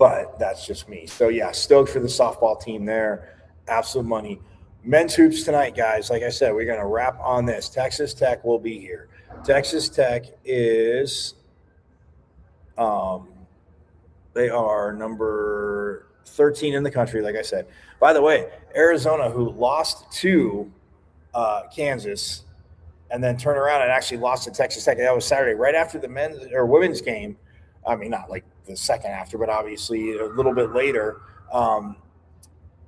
but that's just me. So yeah, stoked for the softball team there. Absolute money. Men's hoops tonight, guys. Like I said, we're going to wrap on this. Texas Tech will be here. Texas Tech is, they are number 13 in the country, like I said. By the way, Arizona, who lost to Kansas and then turned around and actually lost to Texas Tech. That was Saturday, right after the men's or women's game. I mean, not like the second after, but obviously a little bit later.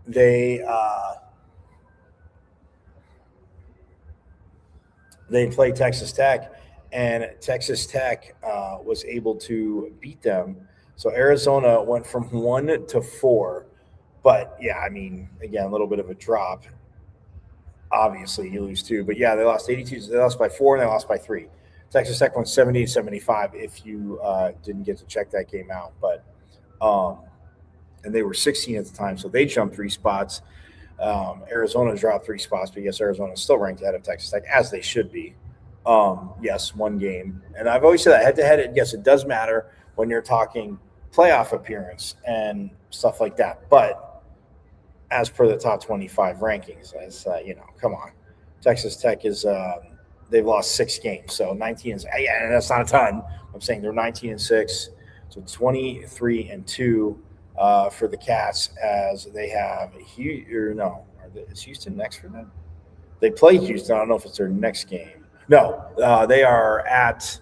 They played Texas Tech, and Texas Tech was able to beat them. So Arizona went from 1 to 4. But yeah, I mean, again, a little bit of a drop. Obviously, you lose 2. But yeah, they lost 82. They lost by 4, and they lost by 3. Texas Tech won 70-75 if you didn't get to check that game out. But and they were 16 at the time, so they jumped 3 spots. Arizona dropped 3 spots, but yes, Arizona is still ranked ahead of Texas Tech, as they should be. Yes, 1 game. And I've always said that head-to-head, yes, it does matter when you're talking playoff appearance and stuff like that. But as per the top 25 rankings, as come on. Texas Tech is they've lost 6 games, so 19 is and that's not a ton. I'm saying they're 19-6, so 23-2 for the Cats, as they have is Houston next for them? They play Houston. I don't know if it's their next game. No, they are at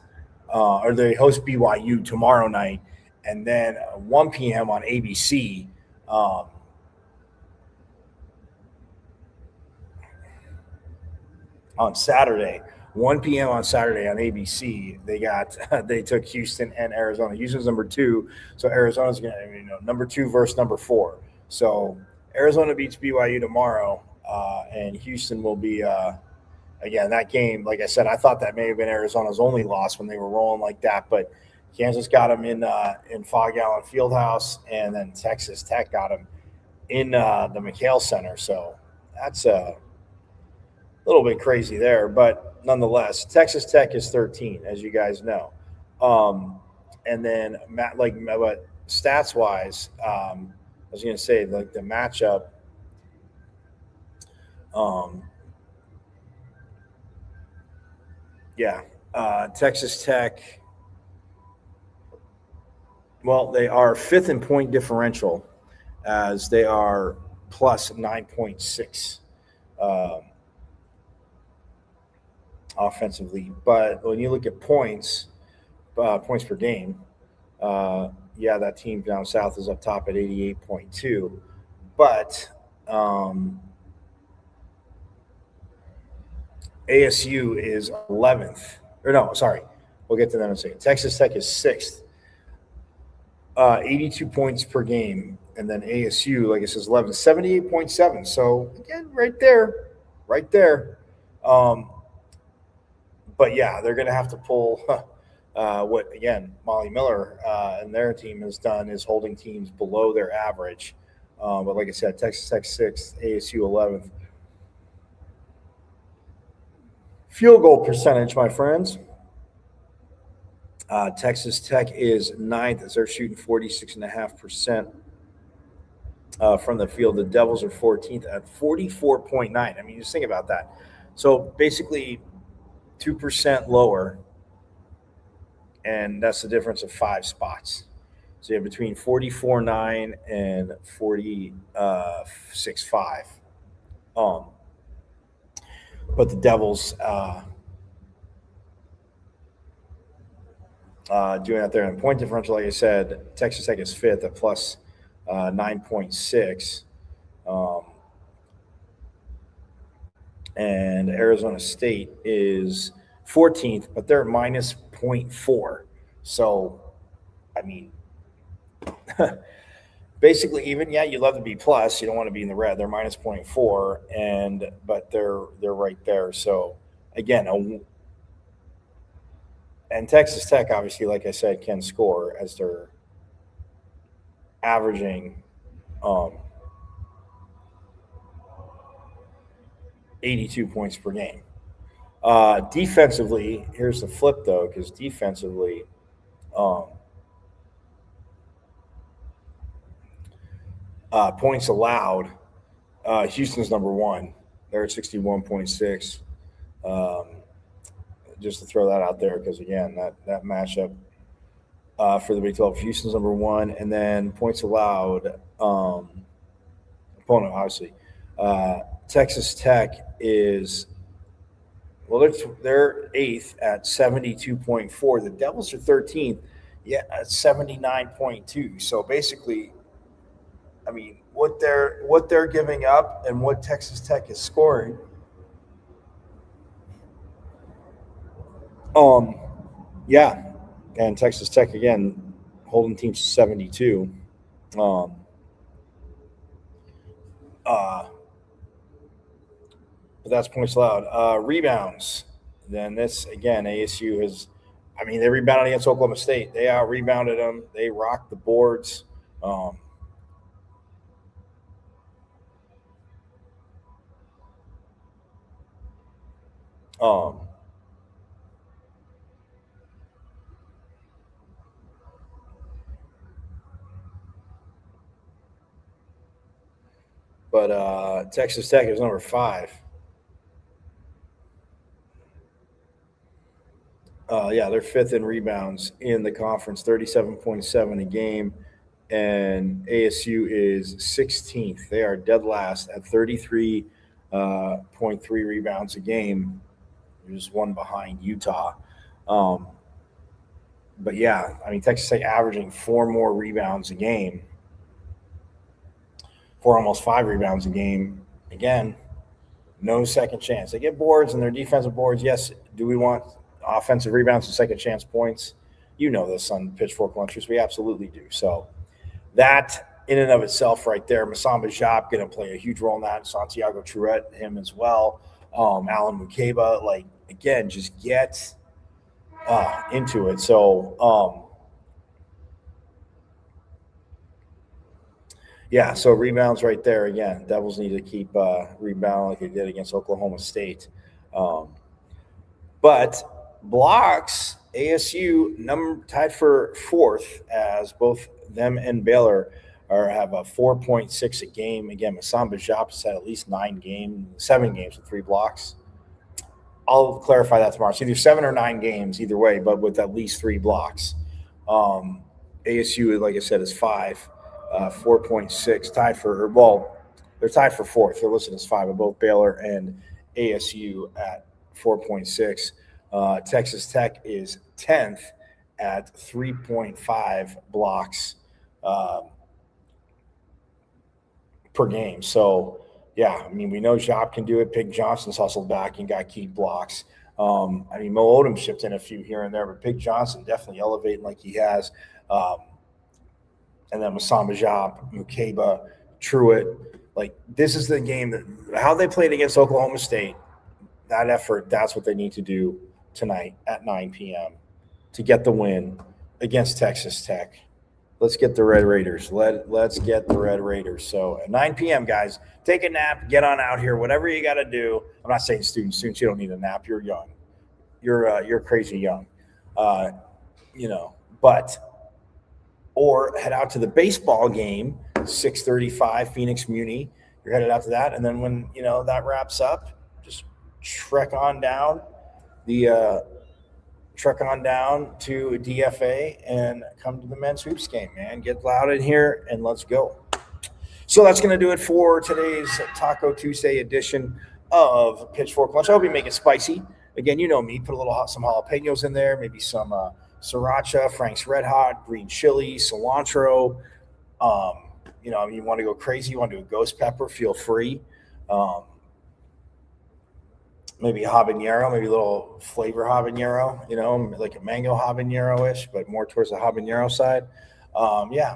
or they host BYU tomorrow night, and then 1 p.m. on ABC. On Saturday, 1 p.m. on Saturday on ABC, they took Houston and Arizona. Houston's number 2, so Arizona's going to number 2 versus number 4. So Arizona beats BYU tomorrow, and Houston will be again that game. Like I said, I thought that may have been Arizona's only loss when they were rolling like that, but Kansas got them in Fog Allen Fieldhouse, and then Texas Tech got them in the McHale Center. So that's a little bit crazy there, but nonetheless, Texas Tech is 13, as you guys know. And then, but stats wise, I was going to say like the matchup. Texas Tech. Well, they are 5th in point differential, as they are plus 9.6. Offensively, but when you look at points per game, that team down south is up top at 88.2, but ASU is 11th. Or no, sorry, we'll get to them in a second. Texas Tech is 6th, 82 points per game, and then ASU, like it says, 11th, 78.7. So again, right there. But yeah, they're going to have to pull what, again, Molly Miller and their team has done, is holding teams below their average. But like I said, Texas Tech 6th, ASU 11th. Field goal percentage, my friends. Texas Tech is 9th, as they're shooting 46.5% from the field. The Devils are 14th at 44.9. I mean, just think about that. So basically 2% lower, and that's the difference of 5 spots. So you have between 44.9 and 46.5. But the Devils doing out there in point differential, like I said, Texas Tech is 5th at plus 9.6. And Arizona State is 14th, but they're minus 0.4. So, I mean, basically even, you love to be plus. You don't want to be in the red. They're minus 0.4, but they're right there. So, again, and Texas Tech, obviously, like I said, can score, as they're averaging 82 points per game. Defensively, here's the flip, though, because defensively, Points allowed, Houston's number one. They're at 61.6. Just to throw that out there, because again, that matchup for the Big 12, Houston's number one, and then points allowed, opponent obviously. Texas Tech is, well, they're eighth at 72.4. The Devils are 13th, at 79.2. So basically, I mean, what they're giving up and what Texas Tech is scoring. Yeah, and Texas Tech again holding teams to 72. But that's points allowed. Rebounds. Then this again, ASU has. I mean, they rebounded against Oklahoma State. They out rebounded them. They rocked the boards. But Texas Tech is number 5. Yeah, they're 5th in rebounds in the conference, 37.7 a game. And ASU is 16th. They are dead last at 33.3 rebounds a game. Just one behind Utah. But yeah, I mean, Texas Tech averaging 4 more rebounds a game, 4 almost 5 rebounds a game. Again, no second chance. They get boards and their defensive boards. Yes, do we want offensive rebounds and second chance points? You know this on Pitchfork Lunchers. We absolutely do. So that in and of itself right there, Masamba Diop going to play a huge role in that. Santiago Truett, him as well. Alan Mukeba, like, again, just get into it. So, yeah, so rebounds right there. Again, Devils need to keep rebounding like they did against Oklahoma State. But blocks, ASU tied for 4th, as both them and Baylor have a 4.6 a game. Again, Masamba Diop has had at least 7 games with 3 blocks. I'll clarify that tomorrow. It's either 7 or 9 games, either way, but with at least 3 blocks. ASU, like I said, is 5, 4.6, tied for, well, they're tied for 4th. They're listed as 5, but both Baylor and ASU at 4.6. Texas Tech is 10th at 3.5 blocks per game. So, yeah, I mean, we know Diop can do it. Pig Johnson's hustled back and got key blocks. I mean, Mo Odom shipped in a few here and there, but Pig Johnson definitely elevating like he has. And then Masamba Diop, Mukeba, Truett. Like, this is the game that how they played against Oklahoma State, that effort, that's what they need to do tonight at 9 p.m. to get the win against Texas Tech. Let's get the Red Raiders. Let's get the Red Raiders. So at 9 p.m., guys, take a nap, get on out here, whatever you got to do. I'm not saying students, you don't need a nap. You're young. You're crazy young. But or head out to the baseball game, 6:35, Phoenix Muni. You're headed out to that, and then when that wraps up, just trek on down to DFA and come to the men's hoops game, man. Get loud in here and let's go. So that's going to do it for today's Taco Tuesday edition of Pitchfork Lunch. I hope you make it spicy. Again, you know me, put some jalapenos in there, maybe some sriracha, Frank's Red Hot, green chili, cilantro. You want to go crazy, you want to do a ghost pepper, feel free. Maybe habanero, maybe a little flavor habanero, like a mango habanero-ish, but more towards the habanero side.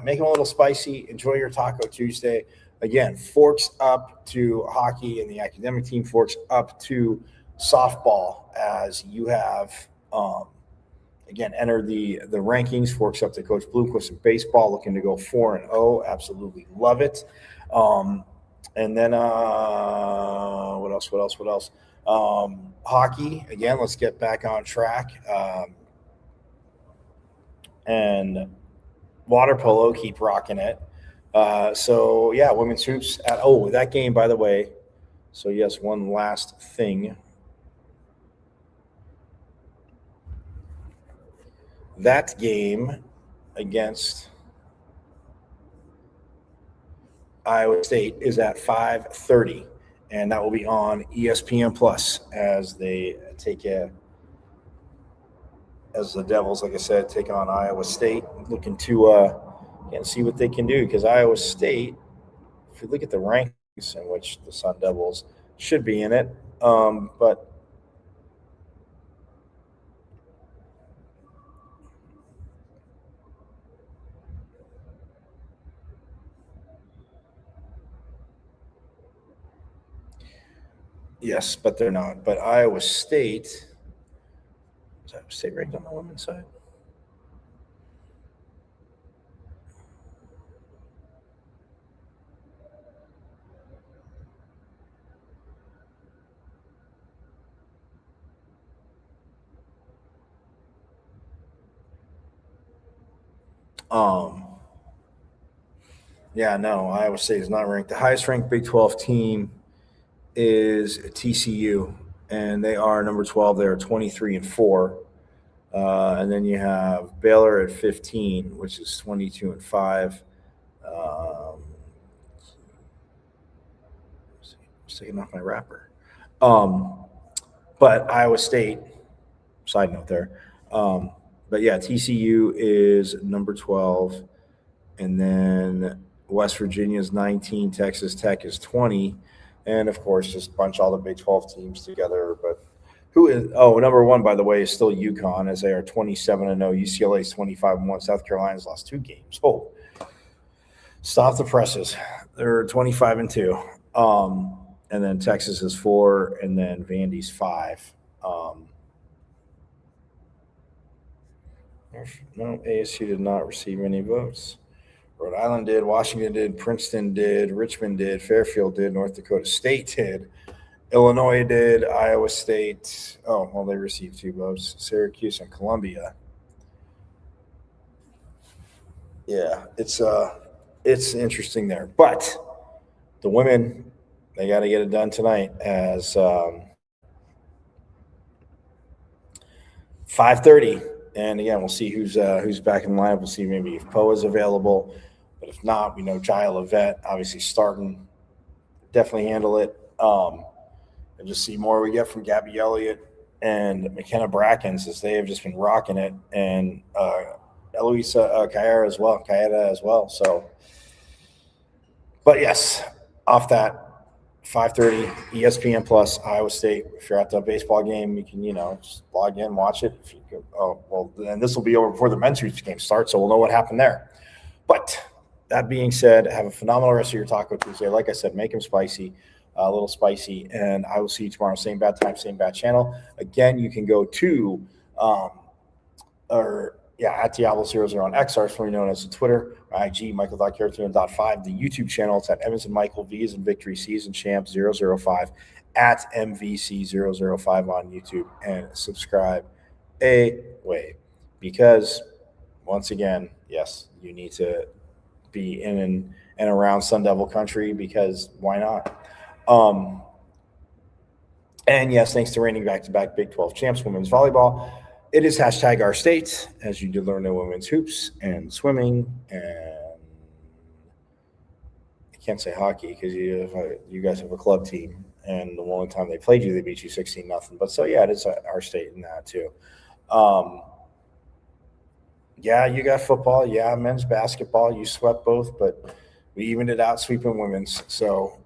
Make them a little spicy. Enjoy your Taco Tuesday. Again, forks up to hockey and the academic team, forks up to softball as you have, entered the rankings. Forks up to Coach Bloomquist in baseball, looking to go 4-0. Absolutely love it. And then what else? Hockey, again, let's get back on track. And water polo, keep rocking it. So yeah, women's hoops at that game, by the way. So yes, one last thing. That game against Iowa State is at 5:30, and that will be on ESPN Plus as they as the Devils, like I said, take on Iowa State, looking to see what they can do, because Iowa State, if you look at the rankings in which the Sun Devils should be in it, but yes, but they're not. But Iowa State, is Iowa State ranked on the women's side? Yeah, no, Iowa State is not ranked. The highest ranked Big 12 team is TCU, and they are number 12. They're 23-4. And then you have Baylor at 15, which is 22-5. Just taking off my wrapper. But Iowa State, side note there. But yeah, TCU is number 12. And then West Virginia is 19. Texas Tech is 20. And of course, just bunch all the Big 12 teams together. But who is, number one, by the way, is still UConn, as they are 27-0. UCLA is 25-1. South Carolina's lost 2 games. Oh, stop the presses. They're 25-2. And then Texas is 4, and then Vandy's 5. No, ASU did not receive any votes. Rhode Island did, Washington did, Princeton did, Richmond did, Fairfield did, North Dakota State did, Illinois did, Iowa State. Oh, well, they received 2 votes. Syracuse and Columbia. Yeah, it's interesting there. But the women, they got to get it done tonight as 5:30. And again, we'll see who's back in the lineup. We'll see maybe if Poe is available. But if not, we know Jaya Levette, obviously starting, definitely handle it. And just see more we get from Gabby Elliott and McKenna Brackens, as they have just been rocking it. And Eloisa Kaeda as well. So, but yes, off that, 5:30, ESPN Plus, Iowa State. If you're at the baseball game, you can, just log in, watch it. If you go, then this will be over before the men's hoops game starts, so we'll know what happened there. But that being said, have a phenomenal rest of your Taco Tuesday. Like I said, make them spicy, a little spicy, and I will see you tomorrow. Same bad time, same bad channel. Again, you can go to at Diablo00 on X, formerly known as the Twitter, IG, Michael.Carrington.5, the YouTube channel. It's at Evans and Michael, V is in Victory, C is in Champ 005, at MVC005 on YouTube, and subscribe away. Because, once again, yes, you need to be in and around Sun Devil country, because why not? And yes, thanks to reigning back-to-back Big 12 champs, women's volleyball. It is hashtag our state, as you did learn the women's hoops and swimming, and I can't say hockey because you guys have a club team, and the only time they played you, they beat you 16-0. But so yeah, it is our state in that too. Yeah, you got football. Yeah, men's basketball. You swept both, but we evened it out sweeping women's. So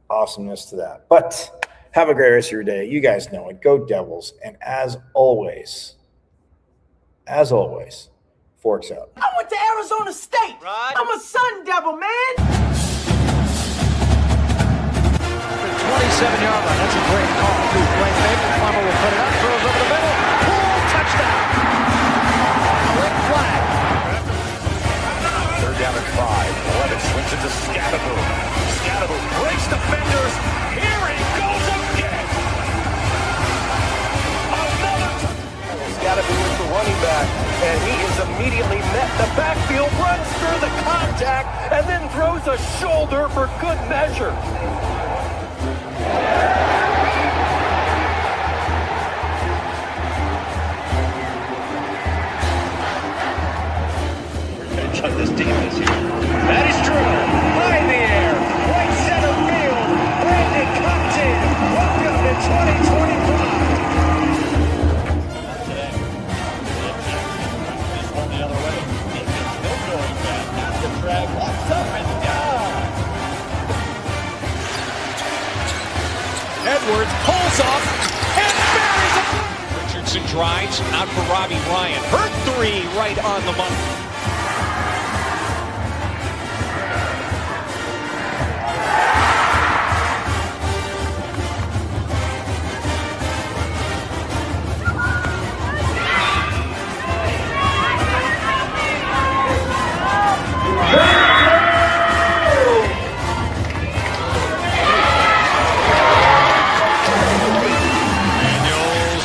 awesomeness to that. But have a great rest of your day. You guys know it. Go Devils. And as always, forks out. I went to Arizona State. Right. I'm a Sun Devil, man. 27-yard line. That's a great call. Great fake. Farmer will put it up. Throws over the middle. Pull. Touchdown. Quick flag. 3rd down and 5. 11 swings it to Scatterbo. Scatterbo breaks defenders. Here he goes again. Scatterbo is the running back, and he is immediately met. The backfield runs through the contact, and throws a shoulder for good measure. Bench on this team this year. That is drilled high in the air, right center field. Brandon Compton, welcome to 2025. Today. He's going the other way. Still going back. That's the drag. Walks up and down. Edwards pulls off and buries it. Richardson drives out for Robbie Ryan. Hurt three right on the money.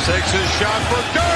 Takes his shot for goal.